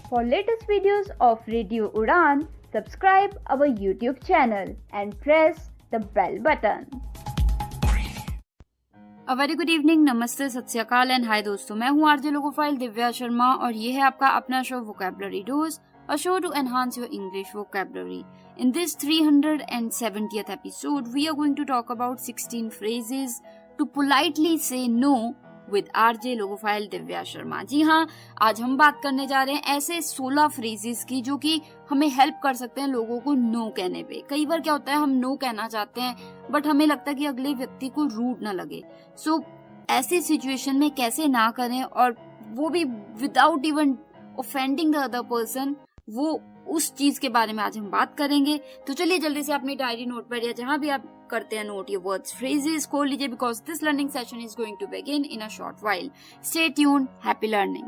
For latest videos of Radio Udan, subscribe our YouTube channel and press the bell button. A very good evening, नमस्ते, सत श्री अकाल and hi दोस्तों, मैं हूँ RJ logophile Divya Sharma और ये है आपका अपना show vocabulary dose, a show to enhance your English vocabulary. In this 370th episode, we are going to talk about 16 phrases to politely say no with RJ logophile Divya Sharma. जी हाँ, आज हम बात करने जा रहे हैं ऐसे 16 phrases की जो कि हमें हेल्प कर सकते हैं लोगों को नो कहने पे. कई बार क्या होता है, हम नो कहना चाहते हैं बट हमें लगता है कि अगले व्यक्ति को रूड ना लगे. सो ऐसी सिचुएशन में कैसे ना करें और वो भी without even offending the other person, वो उस चीज के बारे में आज हम बात करेंगे. तो चलिए जल्दी से अपनी डायरी नोट पर या जहां भी आप करते हैं नोट ये वर्ड्स फ्रेजेस खोल लीजिए, because this learning session is going to begin in a short while. Stay tuned, happy learning.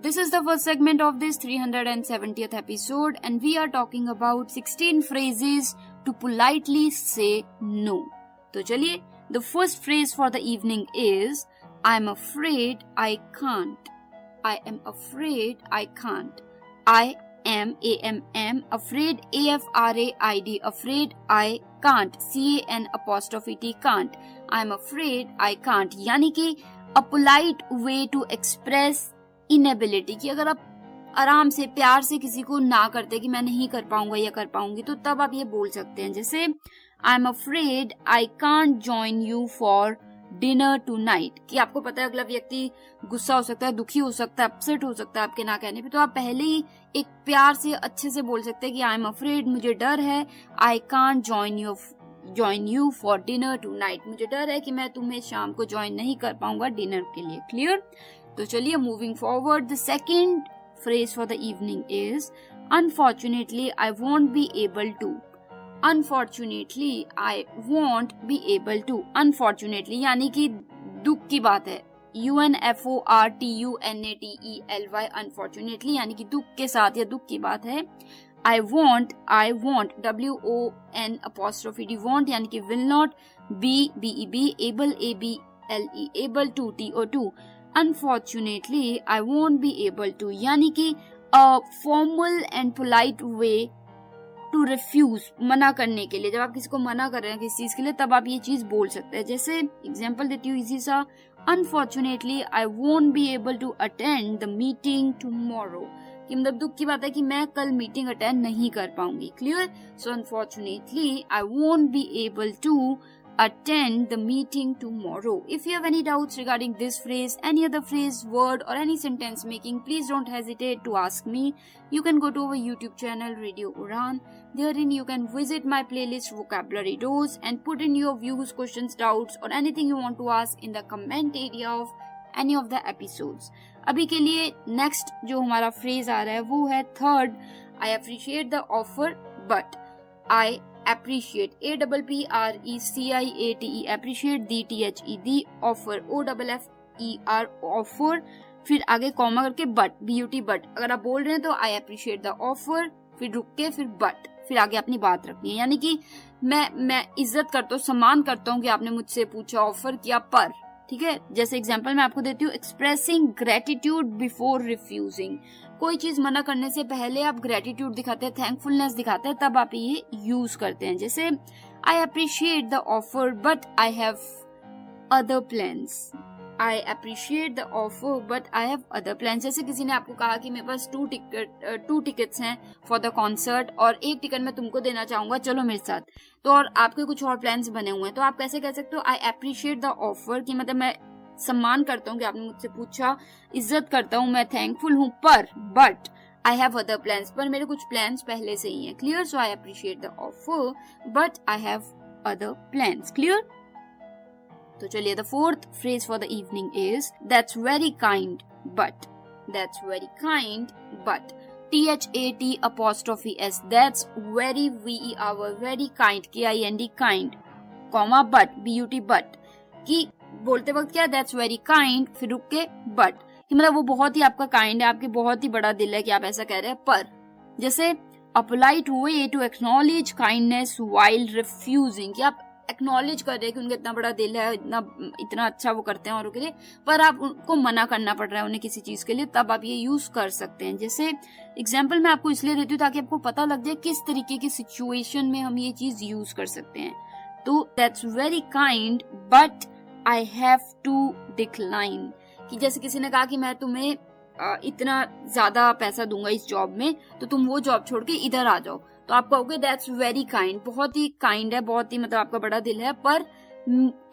This is the first segment of this 370th episode and we are talking about 16 phrases to politely say no. तो चलिए, the first phrase for the evening is I'm afraid I can't. I am afraid I can't. I am A-M-M, afraid A-F-R-A-I-D, afraid I can't, C-A-N-T can't. I'm afraid I can't. यानी कि a polite way to express inability, कि अगर आप आराम से प्यार से किसी को ना करते कि मैं नहीं कर पाऊंगा या कर पाऊंगी, तो तब आप ये बोल सकते हैं. जैसे I'm afraid I can't join you for dinner tonight, कि आपको पता है अगला व्यक्ति गुस्सा हो सकता है, दुखी हो सकता है, अपसेट हो सकता है आपके ना कहने पे, तो आप पहले ही एक प्यार से अच्छे से बोल सकते हैं कि आई एम अफ्रेड, मुझे डर है, I can't join you for dinner tonight, मुझे डर है कि मैं तुम्हें शाम को ज्वाइन नहीं कर पाऊंगा डिनर के लिए. क्लियर? तो चलिए moving forward, the second phrase for the evening is unfortunately I won't be able to. Unfortunately, I won't be able to. Unfortunately यानी कि दुख की बात है. UNFORTUNATELY. Unfortunately यानी कि दुख के साथ या दुख की बात है. I won't WON' won't यानी कि will not, be able ABLE able to TO2. Unfortunately I won't be able to यानी कि a formal and polite way to refuse, मना करने के लिए. जब आप किसी को मना कर रहे हैं किसी चीज के लिए, तब आप ये चीज बोल सकते हैं. जैसे एग्जांपल देती हूँ इजी सा, unfortunately I won't be able to attend the meeting tomorrow, कि मतलब दुख की बात है कि मैं कल मीटिंग अटेंड नहीं कर पाऊंगी. Clear? So unfortunately I won't be able to attend the meeting tomorrow. If you have any doubts regarding this phrase, any other phrase, word or any sentence making, please don't hesitate to ask me. You can go to our YouTube channel Radio Udan. Therein you can visit my playlist Vocabulary Dose and put in your views, questions, doubts or anything you want to ask in the comment area of any of the episodes. अभी के लिए next जो हमारा phrase आ रहा है वो है third, I appreciate the offer but I appreciate, APPRECIATE, appreciate, the offer, OFFER, offer, फिर आगे कॉमा करके but, but. अगर आप बोल रहे हैं तो I appreciate the offer, फिर रुक के फिर but, फिर आगे अपनी बात रखनी है. यानी कि मैं इज्जत करता हूँ, सम्मान करता हूँ कि आपने मुझसे पूछा, ऑफर किया पर. ठीक है? जैसे एग्जाम्पल मैं आपको देती हूँ, एक्सप्रेसिंग ग्रेटिट्यूड बिफोर रिफ्यूजिंग. कोई चीज मना करने से पहले आप ग्रेटिट्यूड दिखाते हैं, थैंकफुलनेस दिखाते हैं, तब आप ये यूज करते हैं. जैसे आई appreciate the offer but I have other plans. I appreciate the offer but I have other plans. जैसे किसी ने आपको कहा कि मेरे पास 2 टिकट्स हैं फॉर द कॉन्सर्ट और 1 टिकट मैं तुमको देना चाहूंगा, चलो मेरे साथ. तो और आपके कुछ और प्लान्स बने हुए हैं, तो आप कैसे कह सकते हो आई अप्रिशिएट द ऑफर, कि मतलब मैं सम्मान करता हूँ कि आपने मुझसे पूछा, इज्जत करता हूँ, मैं थैंकफुल हूँ, पर but I have other plans, पर मेरे कुछ प्लान्स पहले से ही हैं. Clear? So I appreciate the offer but I have other plans. Clear? तो चलिए, the fourth phrase for the evening is that's very kind but. That's very kind but, THAT''S, that's very very kind, KIND, kind, comma but, BUT but, कि बोलते वक्त क्या, that's very kind, फिर रुक के but, कि मतलब वो बहुत ही आपका काइंड है, आपके बहुत ही बड़ा दिल है कि आप ऐसा कह रहे हैं. पर जैसे a polite way to acknowledge kindness while refusing, कि आप एक्नॉलेज कर रहे हैं कि उनका इतना बड़ा दिल है, इतना अच्छा वो करते हैं औरों के लिए, पर आप उनको मना करना पड़ रहा है उन्हें किसी चीज के लिए, तब आप ये यूज कर सकते हैं। जैसे एग्जाम्पल मैं आपको इसलिए देती हूँ ताकि आपको पता लग जाए किस तरीके की सिचुएशन में हम ये चीज यूज कर सकते हैं। तो that's very kind but I have to decline, कि जैसे किसी ने कहा कि मैं तुम्हें इतना ज्यादा पैसा दूंगा इस जॉब में, तो तुम वो जॉब छोड़ के इधर आ जाओ, तो आप कहोगे दैट्स वेरी काइंड, बहुत ही काइंड है, बहुत ही मतलब आपका बड़ा दिल है, पर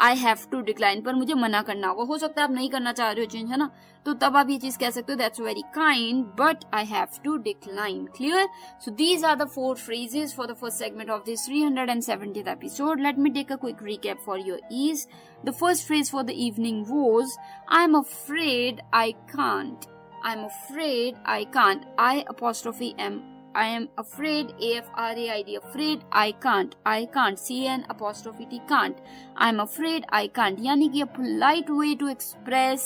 आई हैव टू डिक्लाइन, पर मुझे मना करना होगा। हो सकता है आप नहीं करना चाह रहे हो चेंज, है ना, तो तब आप ये चीज कह सकते हो that's very kind but I have to decline. Clear? So these are the 4 phrases for the first segment of this 370th episode. Let me take a quick recap for your ease. The first phrase for the evening was I'm afraid I can't. I'm afraid I can't. I am afraid, A-F-R-A-I-D, afraid, I can't, C-N-T can't. I'm afraid I can't, यानी कि a polite way to express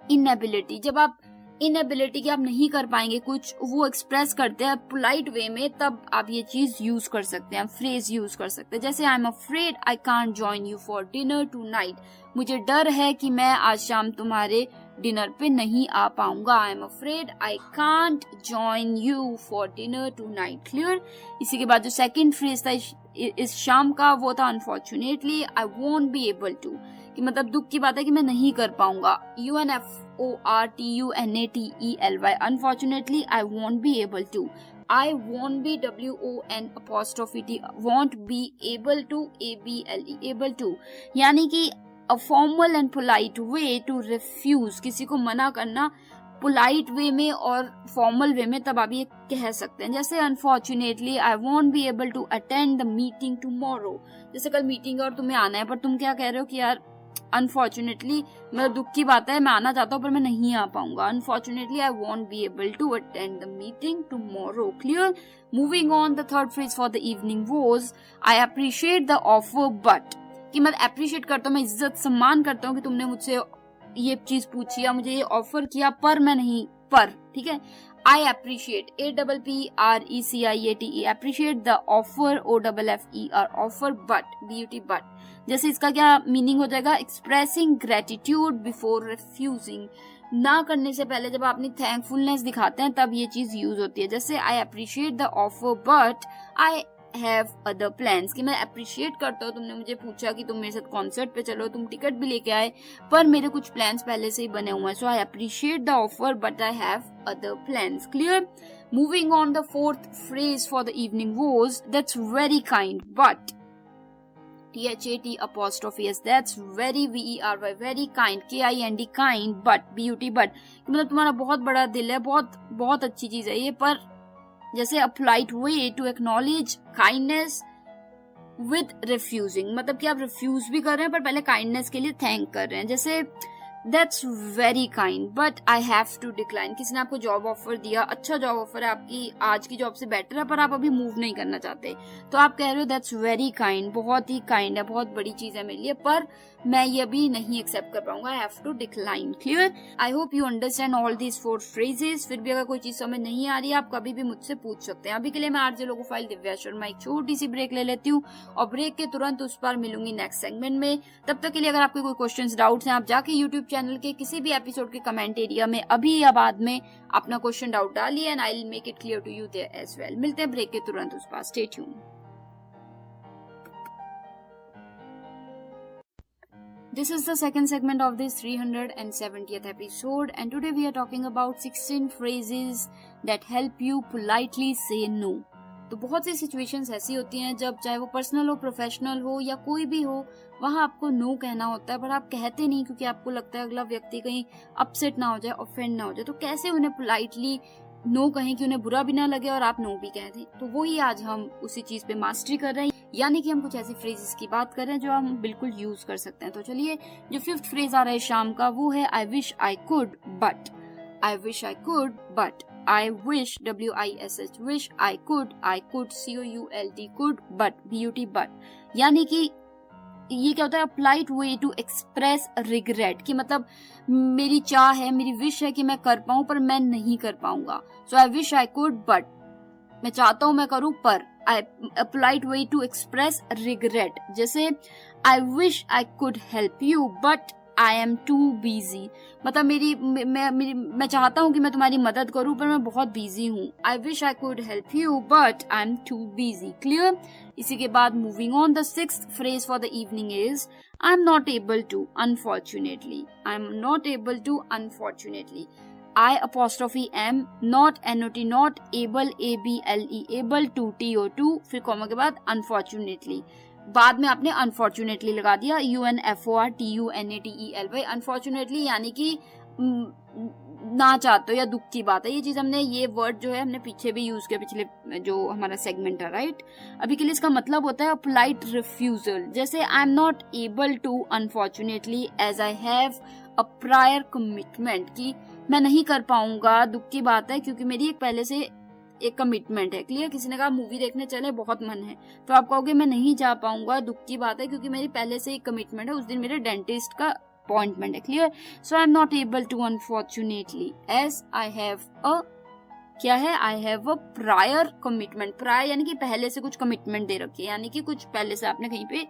inability. जब आप inability कि आप नहीं कर पाएंगे कुछ, वो एक्सप्रेस करते हैं पोलाइट वे में, तब आप ये चीज यूज कर सकते हैं, फ्रेज यूज कर सकते हैं। जैसे I am afraid I can't join you for dinner tonight, मुझे डर है कि मैं आज शाम तुम्हारे डिनर पे नहीं आ पाऊंगा। I am afraid I can't join you for dinner tonight. Clear? इसी के बाद जो सेकंड फ्रेज था इस शाम का, वो था unfortunately I won't be able to, कि मतलब दुख की बात है कि मैं नहीं कर पाऊंगा। UNFORTUNATELY, unfortunately I won't be able to. I won't be WON''T, won't be able to, ABLE, able to, यानी कि a formal and polite way to refuse, किसी को मना करना पोलाइट वे में और फॉर्मल वे में, तब आप ये कह सकते हैं। जैसे unfortunately I won't be able to attend the meeting tomorrow, जैसे कल मीटिंग है और तुम्हें आना है, पर तुम क्या कह रहे हो कि यार अनफॉर्चुनेटली, मतलब दुख की बात है, मैं आना चाहता हूँ पर मैं नहीं आ पाऊंगा। Unfortunately I won't be able to attend the meeting tomorrow. Clear? Moving on, the third phrase for the evening was I appreciate the offer but, कि मैं अप्रिशिएट करता हूँ, मैं इज्जत सम्मान करता हूँ कि तुमने मुझसे ये चीज पूछी या मुझे ये ऑफर किया, पर मैं नहीं, पर ठीक है। I appreciate, APPRECIATE, appreciate the offer, OFFER, offer but, BUT but, जैसे इसका क्या मीनिंग हो जाएगा, एक्सप्रेसिंग ग्रेटिट्यूड बिफोर रिफ्यूजिंग, ना करने से पहले जब आप अपनी थैंकफुलनेस दिखाते हैं तब ये चीज यूज होती है। जैसे आई appreciate the offer but I have other plans, कि मैं अप्रिशिएट करता हूँ, तुमने मुझे पूछा कि तुम मेरे साथ कॉन्सर्ट पे चलो, तुम टिकट भी लेके आए, पर मेरे कुछ प्लान्स पहले से ही बने हुए हैं। So I appreciate the offer but I have other plans. Clear? Moving on, the fourth phrase for the evening was that's very kind but, THAT', that's very, VERY, very kind, KIND, kind, but, BUT, but, मतलब तुम्हारा बहुत बड़ा दिल है, बहुत अच्छी चीज है ये, पर जैसे a polite way to acknowledge kindness with refusing, मतलब कि आप रिफ्यूज भी कर रहे हैं पर पहले काइंडनेस के लिए थैंक कर रहे हैं। जैसे that's very kind but I have to decline, किसी ने आपको जॉब ऑफर दिया, अच्छा जॉब ऑफर है, आपकी आज की जॉब से बेटर है, पर आप अभी मूव नहीं करना चाहते, तो आप कह रहे हो दैट्स वेरी काइंड, बहुत ही काइंड है, बहुत बड़ी चीज है मेरे लिए, पर मैं ये भी नहीं एक्सेप्ट कर पाऊंगा, I have to decline. Clear? I hope you understand all these 4 phrases। फिर भी अगर कोई चीज समझ नहीं आ रही है आप कभी भी मुझसे पूछ सकते हैं। अभी के लिए मैं RJ logophile Divya Sharma एक छोटी सी ब्रेक ले लेती हूँ और ब्रेक के तुरंत उस पर मिलूंगी नेक्स्ट सेगमेंट में। तब तक के लिए अगर आपके कोई क्वेश्चंस डाउट्स हैं, आप जाके यूट्यूब चैनल के किसी भी एपिसोड के कमेंट एरिया में अभी या बाद में अपना क्वेश्चन डाउट डालिए and I will make it clear to you there as well. मिलते हैं ब्रेक के तुरंत उस पर। Stay tuned. This is the second segment of this 370th episode, and today we are talking about 16 phrases that help you politely say no. तो बहुत सी situations ऐसी होती हैं जब चाहे वो पर्सनल हो, प्रोफेशनल हो या कोई भी हो, वहाँ आपको नो कहना होता है, पर आप कहते नहीं क्योंकि आपको लगता है अगला व्यक्ति कहीं अपसेट ना हो जाए, ऑफेंड ना हो जाए। तो कैसे उन्हें पोलाइटली नो कहें कि उन्हें बुरा भी ना लगे और आप नो भी कह दें, तो वो ही आज हम उसी चीज पे मास्टरी कर रहे हैं, यानी कि हम कुछ ऐसी फ्रेजेस की बात कर रहे हैं जो हम बिल्कुल यूज कर सकते हैं। तो चलिए, जो 5th फ्रेज आ रहा है शाम का वो है I wish I could but. I wish I could but, I wish WISH, wish, I could COULD, could but BUT but, यानी कि ये क्या होता है, polite way to express regret, कि मतलब मेरी चाह है, मेरी विश है कि मैं कर पाऊं पर मैं नहीं कर पाऊंगा। So I wish I could but मैं चाहता हूं मैं करूं पर, a polite way to express regret, जैसे I wish I could help you but I am too busy, मतलब मैं चाहता हूँ कि मैं तुम्हारी मदद करूँ पर मैं बहुत बिजी हूँ. I wish I could help you but I am too busy. Clear? इसी के बाद moving on, the sixth phrase for the evening is I am not able to, unfortunately. I am not able to, unfortunately. I apostrophe am, not not, not able, able, able to, to, फिर comma के बाद unfortunately. बाद में आपने unfortunately लगा दिया, UNFORTUNATELY. Unfortunately यानी कि ना चाहते हो या दुख की बात है. ये चीज हमने, ये वर्ड जो है हमने पीछे भी यूज किया, पिछले जो हमारा सेगमेंट है, राइट. अभी के लिए इसका मतलब होता है पोलाइट रिफ्यूजल, जैसे I am not able to unfortunately as I have a prior commitment, कि मैं नहीं कर पाऊंगा, दुख की बात है क्योंकि मेरी एक पहले से एक कमिटमेंट है. क्लियर? किसी ने कहा मूवी देखने चले, बहुत मन है, तो आप कहोगे मैं नहीं जा पाऊंगा, दुख की बात है क्योंकि मेरी पहले से एक कमिटमेंट है, उस दिन मेरे डेंटिस्ट का अपॉइंटमेंट है. Clear? So I am not able to unfortunately as I have a, क्या है, I have a prior commitment. Prior यानी कि पहले से कुछ कमिटमेंट दे रखी है, यानी कि कुछ पहले से आपने कहीं पे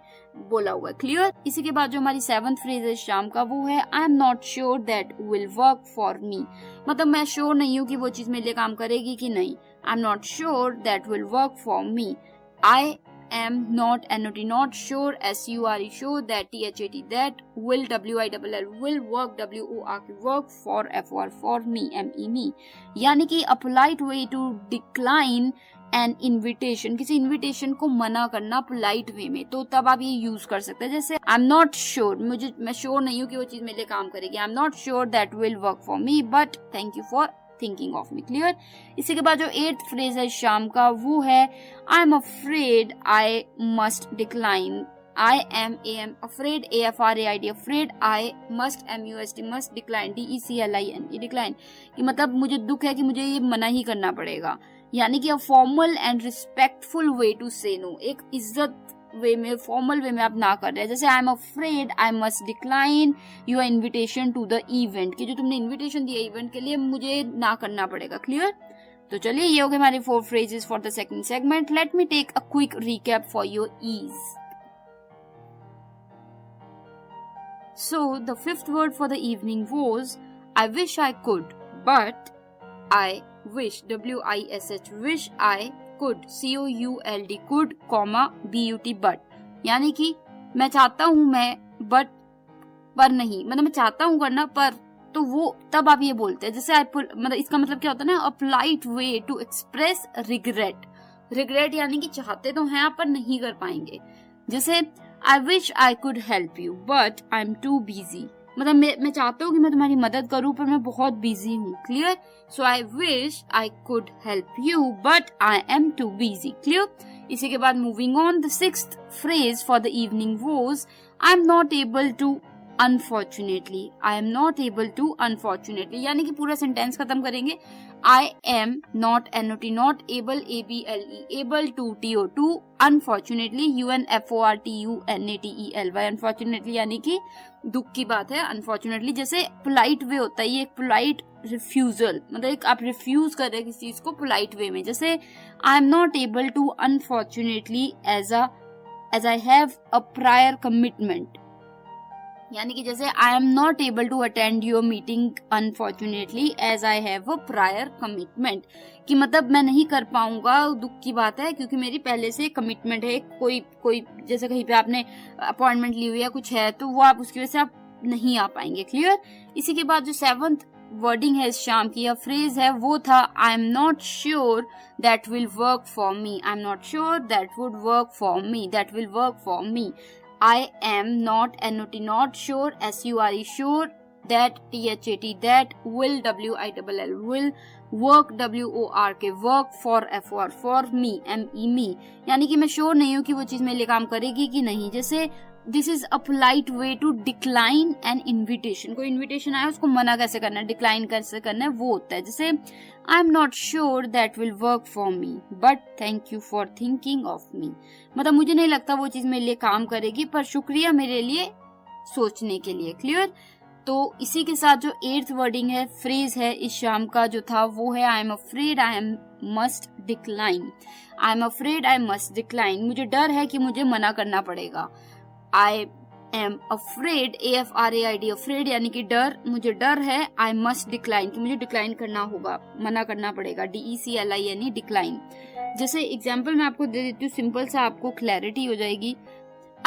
बोला हुआ है. क्लियर? इसी के बाद जो हमारी सेवंथ फ्रेज है शाम का, वो है आई am not sure that will work for me, मतलब मैं श्योर नहीं हूँ कि वो चीज मेरे लिए काम करेगी कि नहीं. आई am not sure that will work for me. I am not not sure, SURE sure, that THAT that, will WILL will work, WORK work, for FOR for me, ME me. यानी कि a polite way to decline an invitation, किसी invitation को मना करना polite way में, तो तब आप ये यूज कर सकते हैं. जैसे आई एम नॉट श्योर, मैं श्योर नहीं हूँ कि वो चीज मेरे लिए काम करेगी. आई am not sure that will work for me but thank you for thinking of me. Clear? इसी के बाद जो 8th फ्रेज है शाम का, वो है आई am afraid I must decline. I am afraid, AFRAID afraid, I must MUST must decline, DECLINE decline, कि मतलब मुझे दुख है कि मुझे ये मना ही करना पड़ेगा. यानी कि a formal and respectful way to say no, एक इज्जत वे में, फॉर्मल वे में आप ना कर रहे हैं. जैसे I am afraid I must decline your invitation to the event, कि जो तुमने इन्विटेशन दिया इवेंट के लिए मुझे ना करना पड़ेगा. क्लियर? तो चलिए ये हो गए हमारे 4 phrases for the second segment. Let me take a quick recap for your ease. So the 5th word for the evening was I wish I could, but I wish, WISH, wish I could, COULD, could, BUT, but, यानी कि मैं चाहता हूँ मैं, but पर नहीं, मतलब मैं चाहता हूँ करना पर, तो वो तब आप ये बोलते हैं. जैसे मतलब इसका मतलब क्या होता है ना, a polite way to express regret. Regret यानी कि चाहते तो हैं आप पर नहीं कर पाएंगे. जैसे I wish I could help you, but I'm too busy. मतलब मैं चाहता हूँ कि मैं तुम्हारी मदद करूँ पर मैं बहुत बिजी हूँ. Clear? So I wish I could help you, but I am too busy. Clear? इसी के बाद moving on, the 6th phrase for the evening was I'm not able to, unfortunately. I am not able to, unfortunately. यानी कि पूरा sentence खत्म करेंगे. I am not not able, ABLE, able to, TO2, unfortunately, UNFORTUNATELY, unfortunately यानी कि दुख की बात है. unfortunately जैसे पोलाइट वे होता है, ये एक पोलाइट रिफ्यूजल, मतलब एक आप रिफ्यूज कर रहे हैं किसी चीज को पोलाइट वे में. जैसे I am not able to, unfortunately, as I have a prior commitment. यानी कि जैसे I am not able to attend your meeting unfortunately as I have a prior commitment, कि मतलब मैं नहीं कर पाऊंगा, दुख की बात है क्योंकि मेरी पहले से कमिटमेंट है. कोई जैसे कहीं पे आपने अपॉइंटमेंट ली हुई है, कुछ है, तो वो आप उसकी वजह से आप नहीं आ पाएंगे. क्लियर? इसी के बाद जो 7th वर्डिंग है इस शाम की, या फ्रेज है, वो था आई am not sure that will work for me. I am not sure that would work for me, that will work for me. I am not sure, SURE sure, that THAT that, will, WILL will, work, WORK work, for FOR for me, ME me. यानी कि मैं sure नहीं हूँ कि वो चीज मेरे लिए काम करेगी कि नहीं. जैसे this is a polite way to decline an invitation. कोई इन्विटेशन आया उसको मना कैसे करना है, डिक्लाइन कैसे करना है, वो होता है. जैसे I am not sure that will work for me but thank you for thinking of me. मतलब मुझे नहीं लगता वो चीज मेरे लिए काम करेगी पर शुक्रिया मेरे लिए सोचने के लिए. क्लियर? तो इसी के साथ जो 8th वर्डिंग है, फ्रेज है इस शाम का जो था, वो है आई am afraid I must decline. I am afraid I must decline. मुझे डर है कि मुझे मना करना पड़ेगा. आई एम अफ्रेड, AFRAID, अफ्रेड यानी कि डर, मुझे डर है. आई मस्ट डिक्लाइन कि मुझे डिक्लाइन करना होगा, मना करना पड़ेगा. DECLI यानी डिक्लाइन. जैसे एग्जाम्पल मैं आपको दे देती हूँ, सिंपल सा, आपको क्लैरिटी हो जाएगी.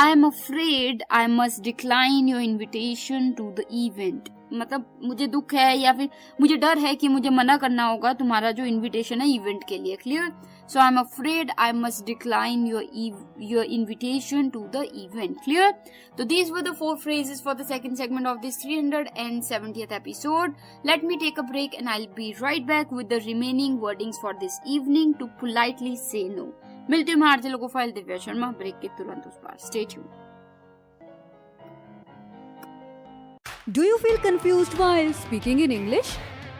I am afraid I must decline your invitation to the event. मतलब मुझे दुख है या फिर मुझे डर है कि मुझे मना करना होगा तुम्हारा जो इनविटेशन है इवेंट के लिए. Clear? So I am afraid I must decline your invitation to the event. Clear? तो these were the 4 phrases for the second segment of this 370th episode. Let me take a break and I'll be right back with the remaining wordings for this evening to politely say no. मिलती हूँ मैं RJ लोकोफाइल Divya Sharma break के तुरंत उस पार. Stay tuned. Do you feel confused while speaking in English?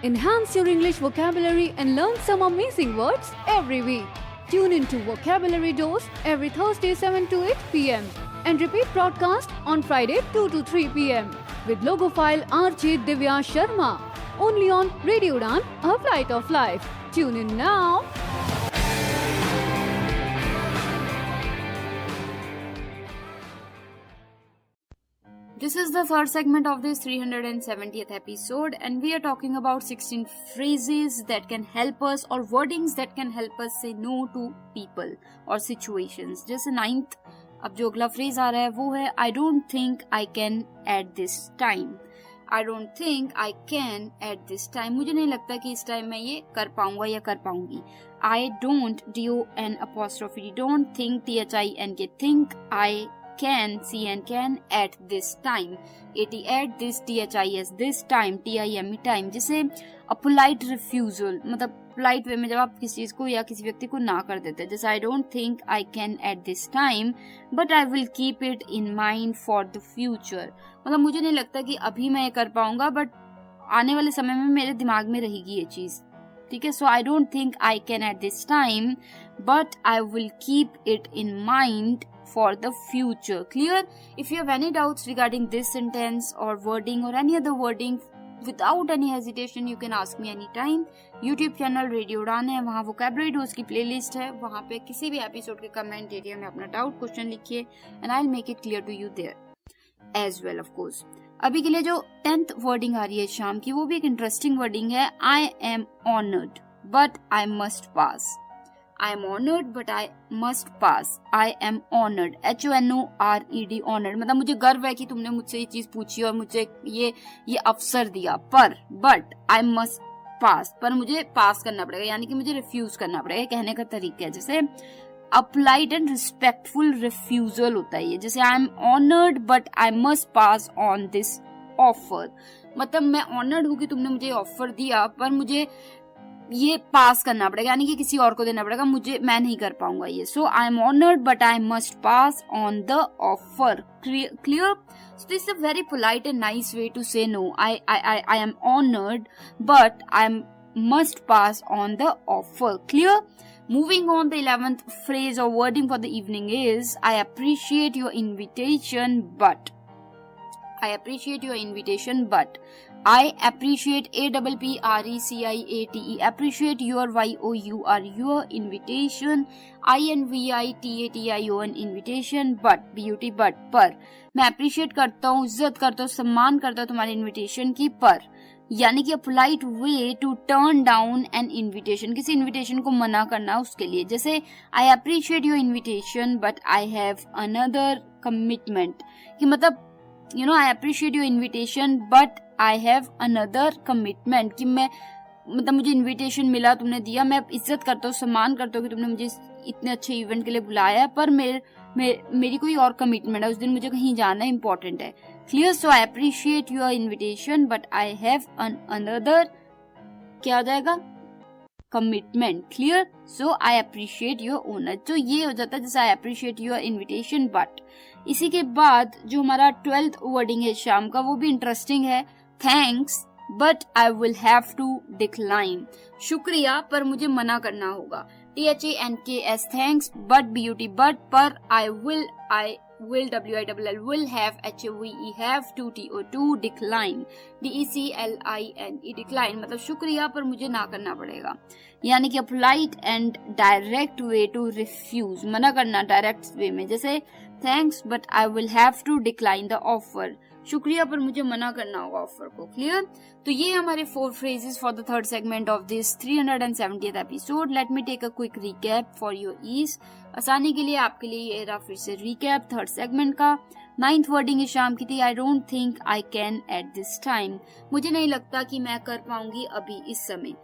Enhance your English vocabulary and learn some amazing words every week. Tune into Vocabulary Dose every Thursday 7 to 8 p.m. and repeat broadcast on Friday 2 to 3 p.m. with Logophile RJ Divya Sharma. Only on Radio Udan, A Flight of Life. Tune in now. This is the third segment of this 370th episode and we are talking about 16 phrases that can help us or wordings that can help us say no to people or situations. जैसे 9th अब जो अगला phrase आ रहा है वो है I don't think I can at this time. I don't think I can at this time. मुझे नहीं लगता कि इस टाइम मैं ये कर पाऊंगा या कर पाऊंगी. I don't, DON', don't think, THINK, think, I can, CN, at this time, at this, THIS, this time, TIME, time. जिसे a polite refusal, मतलब polite way में जब आप किसी चीज को या किसी व्यक्ति को ना कर देते हैं. जैसे I don't think I can at this time, but I will keep it in mind for the future. मतलब मुझे नहीं लगता कि अभी मैं ये कर पाऊंगा, बट आने वाले समय में मेरे दिमाग में रहेगी ये चीज. ठीक है? So I don't think I can at this time, but I will keep it in mind for the future. Clear? If you have any doubts regarding this sentence or wording or any other wording, without any hesitation you can ask me anytime. YouTube channel Radio Udan है, वहाँ vocabulary dose की playlist है, वहाँ पे किसी भी episode के comment area में अपना doubt question लिखिए and I'll make it clear to you there as well of course. अभी के लिए जो 10th wording आ रही है शाम की, वो भी एक interesting wording है. I am honored but I must pass. I am honored but I must pass. I am honored, HONORED, honored. मतलब मुझे गर्व है कि तुमने मुझसे ये चीज पूछी और मुझे ये अवसर दिया, पर but I must pass, पर मुझे पास करना पड़ेगा, यानी कि मुझे रिफ्यूज करना पड़ेगा. कहने का तरीका है जैसे a polite and respectful refusal होता है ये. जैसे I am honored but I must pass on this offer. मतलब मैं honored हूँ कि तुमने मुझे ऑफर दिया, पर मुझे ये पास करना पड़ेगा, यानी कि किसी और को देना पड़ेगा, मैं नहीं कर पाऊंगा ये. So I am honoured but I must pass on the offer. Clear? So this is a very polite and nice way to say no. I am honoured but I must pass on the offer. Clear? Moving on, the 11th phrase or wording for the evening is I appreciate your invitation but. I appreciate your invitation but. I appreciate, APPRECIATE, appreciate your, YOUR, your invitation, INVITATION, invitation, but, BUT, but, पर. मैं appreciate करता हूँ, इज्जत करता हूँ, सम्मान करता हूँ तुम्हारी invitation की, पर. यानी कि a polite way to turn down an invitation, किसी invitation को मना करना उसके लिए. जैसे I appreciate your invitation but I have another commitment, कि मतलब I appreciate your invitation but I have another commitment, कि मैं मतलब मुझे invitation मिला, तुमने दिया, मैं इज्जत करता हूँ, सम्मान करता हूँ कि तुमने मुझे इतने अच्छे इवेंट के लिए बुलाया है, पर मेरी कोई और कमिटमेंट है, उस दिन मुझे कहीं जाना इम्पोर्टेंट है. Clear? So I appreciate your invitation but I have another, क्या हो जाएगा, commitment. Clear? So I appreciate your owner. तो ये हो जाता है जैसे I appreciate your invitation but. इसी के बाद जो हमारा 12th वर्डिंग है शाम का, वो भी इंटरेस्टिंग है. Thanks but I will have to decline. शुक्रिया पर मुझे मना करना होगा. THANKS, thanks, but BUT, but, पर, I will, WILL, will have, HAVE, have to, TO2, decline, DECLINE, decline मतलब शुक्रिया पर मुझे ना करना पड़ेगा, यानी कि polite and direct way to refuse, मना करना डायरेक्ट वे में, जैसे thanks but I will have to decline the offer, शुक्रिया पर मुझे मना करना होगा ऑफर को। क्लियर? तो ये हमारे 4 phrases for the third segment of this 370th episode. Let me take a quick recap for your ease. आसानी के लिए आपके लिए ये रहा फिर से रिकैप थर्ड सेगमेंट का। 9th वर्डिंग इस शाम की थी, I don't think I can at this time, मुझे नहीं लगता कि मैं कर पाऊंगी अभी इस समय।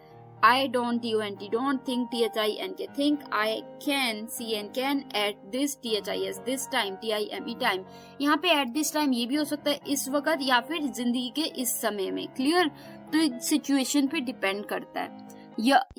I don't, DONT, don't think, THINK, think, I can, CN, can, at this, THIS, this time, TIME, time। यहाँ पे at this time ये भी हो सकता है इस वक्त या फिर जिंदगी के इस समय में। क्लियर? तो सिचुएशन पे डिपेंड करता है।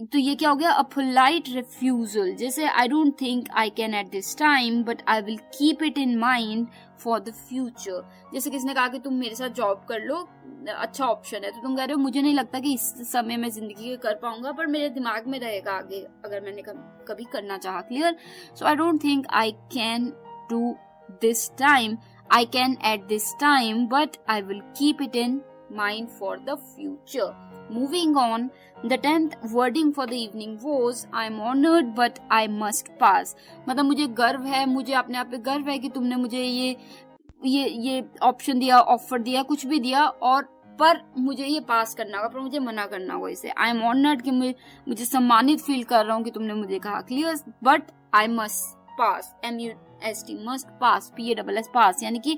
तो ये क्या हो गया? अ पोलाइट रिफ्यूजल, जैसे I don't think I can at this time but I will keep it in mind for the future. जैसे किसने कहा कि तुम मेरे साथ जॉब कर लो, अच्छा ऑप्शन है, तो तुम कह रहे हो मुझे नहीं लगता कि इस समय में जिंदगी के कर पाऊंगा, पर मेरे दिमाग में रहेगा आगे अगर मैंने कभी करना चाहा। Clear? So I don't think I can do this time, I can at this time but I will keep it in mind for the future. Moving on, the 10th wording for the evening was I am honored but I must pass। मतलब मुझे गर्व है, मुझे अपने आप पे गर्व है कि तुमने मुझे ये ऑप्शन दिया, ऑफर दिया, कुछ भी दिया, और पर मुझे ये पास करना होगा, पर मुझे मना करना होगा इसे। आई एम ऑनर्ड कि मुझे सम्मानित फील कर रहा हूँ कि तुमने मुझे कहा। Clear? But I must pass, MUST, must pass, PASS, पास, यानी कि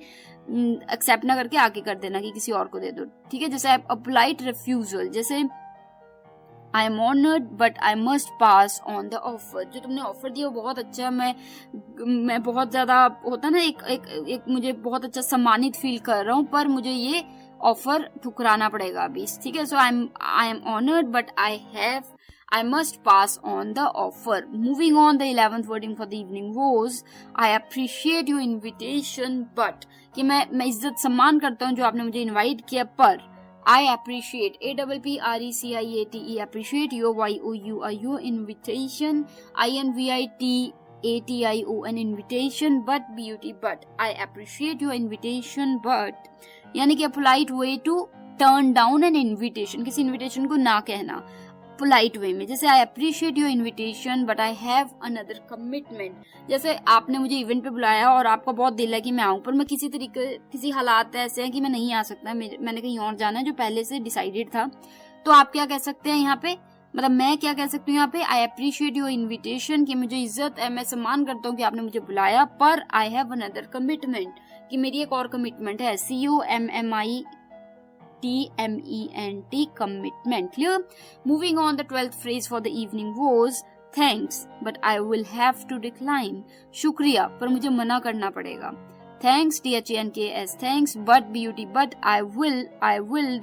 एक्सेप्ट ना करके आगे कर देना कि किसी और को दे दो। ठीक है? जैसे अ पोलाइट रिफ्यूजल, जैसे I am honoured but I must pass on the offer, जो तुमने ऑफर दिया वो बहुत अच्छा, मैं बहुत ज्यादा होता ना एक मुझे बहुत अच्छा सम्मानित फील कर रहा हूँ, पर मुझे ये ऑफर ठुकराना पड़ेगा अभी। ठीक है? So I am honoured but I must pass on the offer. Moving on, the 11th wording for the evening was I appreciate your invitation but, कि मैं इज्जत सम्मान करता हूँ जो आपने मुझे इनवाइट किया, पर I appreciate, APPRECIATE, appreciate your YOUR invitation, INVITATION, invitation, but beauty, but I appreciate your invitation but, यानी कि a polite way to turn down an invitation, किसी इन्विटेशन को ना कहना पोलाइट वे में। जैसे I appreciate your invitation but I have another commitment, जैसे आपने मुझे इवेंट पे बुलाया और आपका बहुत दिल है कि मैं आऊं, पर मैं किसी हालात ऐसे हैं कि मैं नहीं आ सकता, मैंने कहीं और जाना है जो पहले से डिसाइडेड था। तो आप क्या कह सकते हैं यहाँ पे, मतलब मैं क्या कह सकती हूँ यहाँ पे, आई अप्रिशिएट योर इन्विटेशन, कि मुझे इज्जत है, मैं सम्मान करता हूँ कि आपने मुझे बुलाया, पर आई हैव अनदर कमिटमेंट, कि मेरी एक और कमिटमेंट है, COMMITMENT, commitment। Clear? Moving on, the 12th phrase for the evening was thanks but I will have to decline, शुक्रिया पर मुझे मना करना पड़ेगा। Thanks, THANKS, thanks, but beauty, but I will, WILL,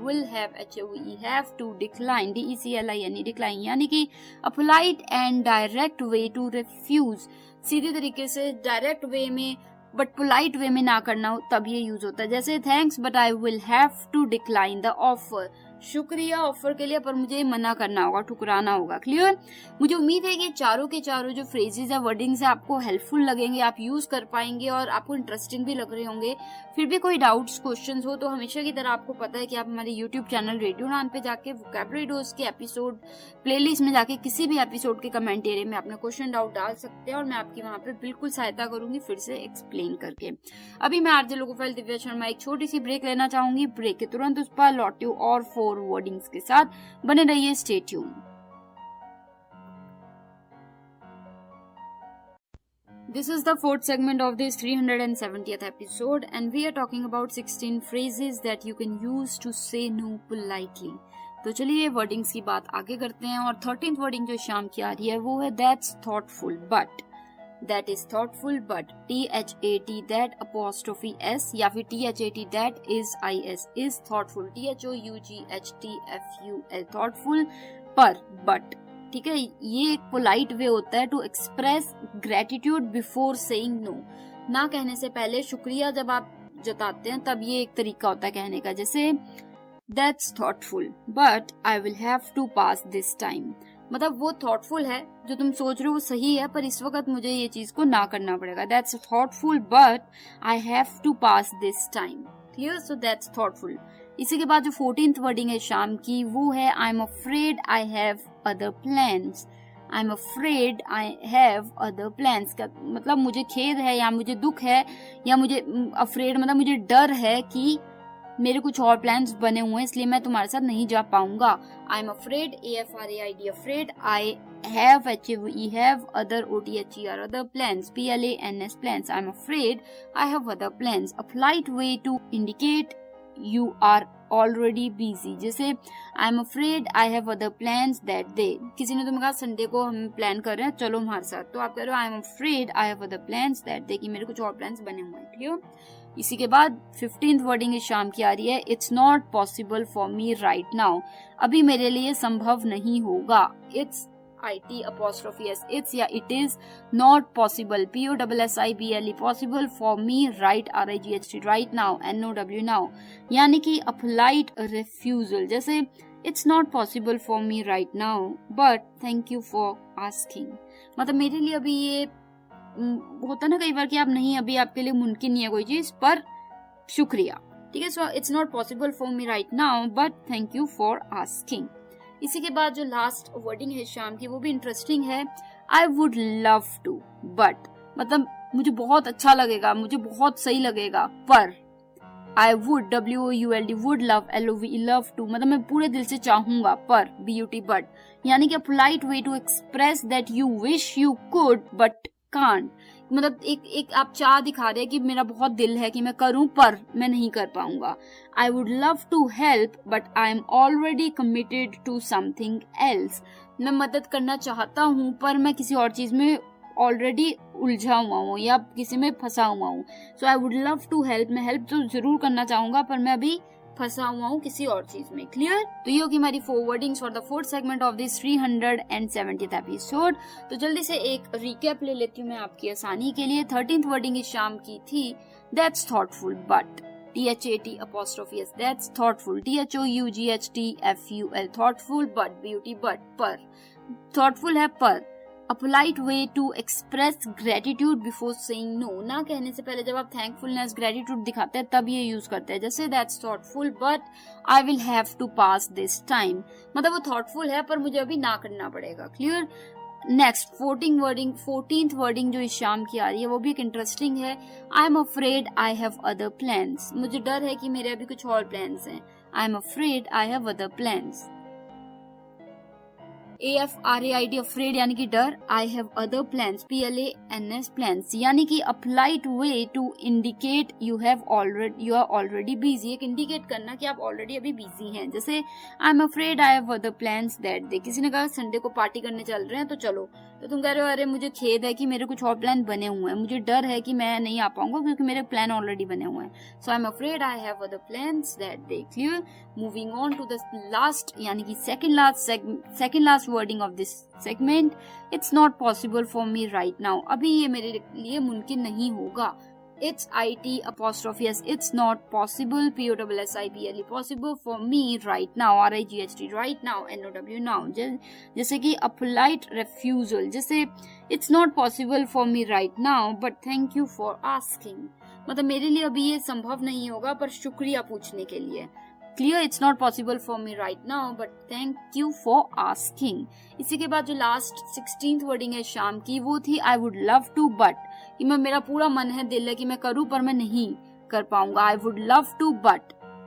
will have, HAVE, have to, decline, DECLINE, decline, यानी कि a polite and direct way to refuse, सीधे तरीके से डायरेक्ट वे में बट पोलाइट वे में ना करना हो तब ये यूज होता है। जैसे thanks but I will have to decline the offer, शुक्रिया ऑफर के लिए पर मुझे मना करना होगा, ठुकराना होगा। क्लियर? मुझे उम्मीद है कि चारों के चारों जो फ्रेजेस है, वर्डिंग्स है, आपको हेल्पफुल लगेंगे, आप यूज कर पाएंगे और आपको इंटरेस्टिंग भी लग रहे होंगे। फिर भी कोई डाउट्स, क्वेश्चंस हो तो हमेशा की तरह आपको पता है कि आप हमारे यूट्यूब चैनल रेडियो नान पे जाके वोकैबुलरी डोज के एपिसोड प्लेलिस्ट में जाके किसी भी एपिसोड के कमेंट एरिया में अपना क्वेश्चन डाउट डाल सकते हैं और मैं आपकी वहां पे बिल्कुल सहायता करूंगी फिर से एक्सप्लेन करके। अभी मैं आरजे लोकोफाइल दिव्या शर्मा एक छोटी सी ब्रेक लेना चाहूंगी। ब्रेक के तुरंत उस पर लौटी हूँ और 4 वर्डिंग्स के साथ, बने रहिए, stay tune. This is the 4th segment of this 370th episode and we are talking about 16 phrases that you can use to say no politely। तो चलिए वर्डिंग्स की बात आगे करते हैं और 13th वर्डिंग जो शाम की आ रही है वो है that's thoughtful but, that is thoughtful but, THAT that apostrophe S या फिर THAT that is IS is thoughtful, THOUGHTFUL thoughtful पर but। ठीक है? ये एक पोलाइट वे होता है to express gratitude before saying no, ना कहने से पहले शुक्रिया जब आप जताते हैं तब ये एक तरीका होता है कहने का। जैसे that's thoughtful but I will have to pass this time, मतलब वो थॉटफुल है, जो तुम सोच रहे हो वो सही है, पर इस वक्त मुझे ये चीज को ना करना पड़ेगा. That's thoughtful but I have to pass this time. Clear? So that's thoughtful. इसी के बाद जो 14th वर्डिंग है शाम की, वो है आई am afraid I have other plans. I am afraid I have other plans का मतलब मुझे खेद है या मुझे दुख है, या मुझे अफ्रेड मतलब मुझे डर है कि मेरे कुछ और प्लान्स बने हुए हैं, इसलिए मैं तुम्हारे साथ नहीं जा पाऊंगा. I am afraid, AFRAID afraid. I have, HAVE have. Other, OTHER other. Plans, PLANS plans. I am afraid I have other plans. A polite way to indicate you are already busy. जैसे I am afraid I have other plans that day. किसी ने तुम्हें कहा Sunday को हम plan कर रहे हैं, चलो हमारे साथ, तो आप कह रहे हो आई am afraid I have other plans that day, कि मेरे कुछ और प्लान्स बने हुए हैं. क्लियर? इसी के बाद 15th वर्डिंग इस शाम की आ रही है. It's not possible for me right now. अभी मेरे लिए संभव नहीं होगा. इट्स IT' it's या it is not possible, POSSIBLE possible for me right RIGHT right now, NOW now, यानी कि a polite refusal. जैसे it's not possible for me right now but thank you for asking. मतलब मेरे लिए अभी ये होता ना कई बार कि आप नहीं, अभी आपके लिए मुमकिन नहीं है कोई चीज, पर शुक्रिया. ठीक है? So it's not possible for me right now but thank you for asking. इसी के बाद जो लास्ट वर्डिंग है शाम की, वो भी इंटरेस्टिंग है. I would love to but, मतलब मुझे बहुत अच्छा लगेगा, मुझे बहुत सही लगेगा, पर. I would, WOULD, would love, LOVE love to, मतलब मैं पूरे दिल से चाहूंगा, पर BUT बट, यानी कि polite way to express that you wish you could but can't. मतलब एक आप चाह दिखा रहे हैं कि मेरा बहुत दिल है कि मैं करूं पर मैं नहीं कर पाऊंगा. I would love to help but I am already committed to something else. मैं मदद करना चाहता हूं पर मैं किसी और चीज में ऑलरेडी उलझा हुआ हूँ या किसी में फंसा हुआ हूँ. So I would love to help, मैं हेल्प तो जरूर करना चाहूंगा पर मैं अभी फंसा हुआ हूँ किसी और चीज में. क्लियर? तो ये होगी हमारी 4 wordings for the 4th segment of this 370th episode. तो जल्दी से एक रिकैप ले लेती हूँ मैं आपकी आसानी के लिए. 13th वर्डिंग इस शाम की थी that's thoughtful but, THAT', that's thoughtful. THOUGHTFUL thoughtful but, BUT but, पर. थॉटफुल है पर. A polite way to express gratitude before saying no. ना कहने से पहले जब आप thankfulness, gratitude दिखाते हैं तब ये यूज करते हैं. जैसे that's thoughtful but I will have to pass this time. मतलब वो thoughtful है पर मुझे अभी ना करना पड़ेगा. क्लियर? नेक्स्ट 14th वर्डिंग जो इस शाम की आ रही है वो भी एक इंटरेस्टिंग है. आई am afraid I have other plans. मुझे डर है कि मेरे अभी कुछ और प्लान्स हैं. I am afraid I have other plans. AFRAID afraid यानी कि डर. I have other plans, PLANS plans, यानी कि a polite way to indicate you are already busy. एक इंडिकेट करना कि आप ऑलरेडी अभी बिजी हैं. जैसे I am afraid I have other plans that day. किसी ने कहा संडे को पार्टी करने चल रहे हैं तो चलो, तो तुम कह रहे हो अरे मुझे खेद है कि मेरे कुछ और प्लान बने हुए हैं, मुझे डर है कि मैं नहीं आ पाऊंगा क्योंकि मेरे प्लान ऑलरेडी बने हुए हैं. So I am afraid I have other plans that day. Clear? Moving on to the last यानी कि second last wording of this segment. It's not possible for me right now. अभी ये मेरे लिए मुमकिन नहीं होगा. It's IT''S. It's not possible, POSSIBLE possible for me right now, RIGHT right now, NOW now. जैसे कि a polite refusal. जैसे it's not possible for me right now but thank you for asking. मतलब मेरे लिए अभी ये संभव नहीं होगा पर शुक्रिया पूछने के लिए. Clear? It's not possible for me right now but thank you for asking. इसी के बाद जो लास्ट 16th वर्डिंग है शाम की वो थी I would love to but, कि मैं मेरा पूरा मन है, दिल है कि मैं करूं पर मैं नहीं कर पाऊंगा. I would love to but.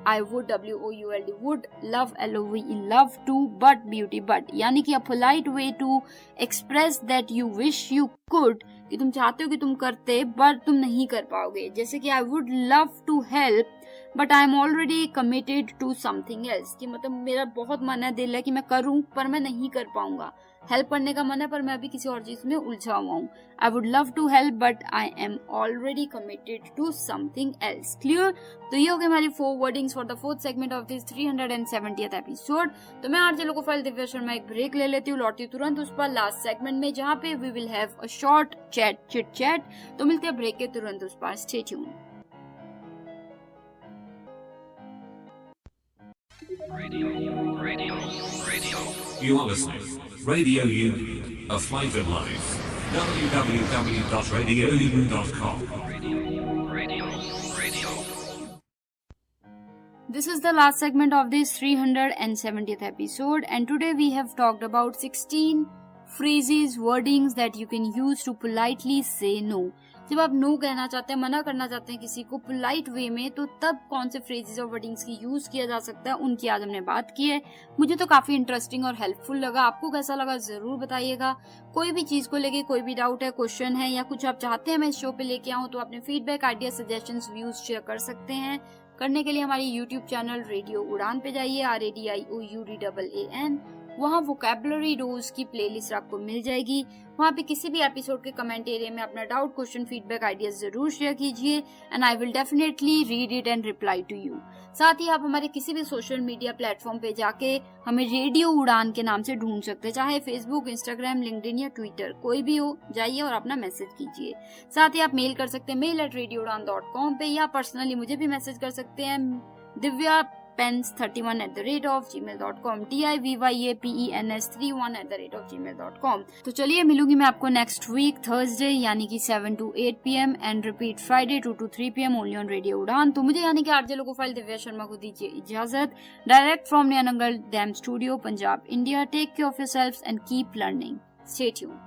I would, WOULD would, love, LOVE love to, but BUT but, यानी कि a polite way to express that you wish you could, कि तुम चाहते हो कि तुम करते बट तुम नहीं कर पाओगे. जैसे कि I would love to help but I am already committed to something else, कि मतलब मेरा बहुत मन है, दिल है कि मैं करूं पर मैं नहीं कर पाऊंगा. हेल्प करने का मन है पर मैं अभी किसी और चीज में उलझा हुआ हूँ. I would love to help but I am already committed to something else. Clear? तो ये हो गई हमारी 4 wordings for the 4th segment of this 370th episode. तो मैं आरजे लोकोफाइल दिव्या शर्मा एक ब्रेक ले लेती हूँ, लौटती हूँ तुरंत उस पर लास्ट सेगमेंट में जहाँ पे we will have a short chit chat. तो मिलते हैं ब्रेक के तुरंत उस पर. Stay tuned. Radio. You are listening Radio U, a flavor life. www.radiou.com. This is the last segment of this 370th episode, and today we have talked about 16 phrases, wordings that you can use to politely say no. जब आप no कहना चाहते हैं, मना करना चाहते हैं किसी को पोलाइट वे में, तो तब कौन से फ्रेजेस और वर्डिंग्स की यूज किया जा सकता है, उनकी आज हमने बात की है. मुझे तो काफी इंटरेस्टिंग और हेल्पफुल लगा. आपको कैसा लगा जरूर बताइएगा. कोई भी चीज को लेके कोई भी डाउट है, क्वेश्चन है या कुछ आप चाहते हैं मैं इस शो पे लेके आऊं, तो अपने feedback, idea, suggestions, views share कर सकते हैं. करने के लिए हमारी यूट्यूब चैनल रेडियो उड़ान पे जाइए, RADIOUDAAN. वहाँ वोकैबुलरी डोज की प्लेलिस्ट आपको मिल जाएगी. वहाँ पे किसी भी एपिसोड के कमेंट एरिया में अपना डाउट, क्वेश्चन, फीडबैक, आइडियाज जरूर शेयर कीजिए, and I will definitely read it and reply to you. साथ ही आप हमारे किसी भी सोशल मीडिया प्लेटफॉर्म पे जाके हमें रेडियो उड़ान के नाम से ढूंढ सकते हैं, चाहे फेसबुक, इंस्टाग्राम, लिंक्डइन या ट्विटर, कोई भी हो, जाइए और अपना मैसेज कीजिए. साथ ही आप मेल कर सकते हैं mail@radioudan.com पे, या पर्सनली मुझे भी मैसेज कर सकते हैं divyapens31@gmail.com, DIVYAPENS31@gmail.com. तो चलिए, मिलूंगी मैं आपको नेक्स्ट वीक थर्सडे यानी कि 7 to 8 PM and repeat Friday 2 to 3 PM only on radio Udaan. तो मुझे यानी कि RJ logophile Divya Sharma को दीजिए इजाजत. Direct from Nayanangal dam studio, Punjab, India. Take care of yourselves and keep learning. Stay tuned.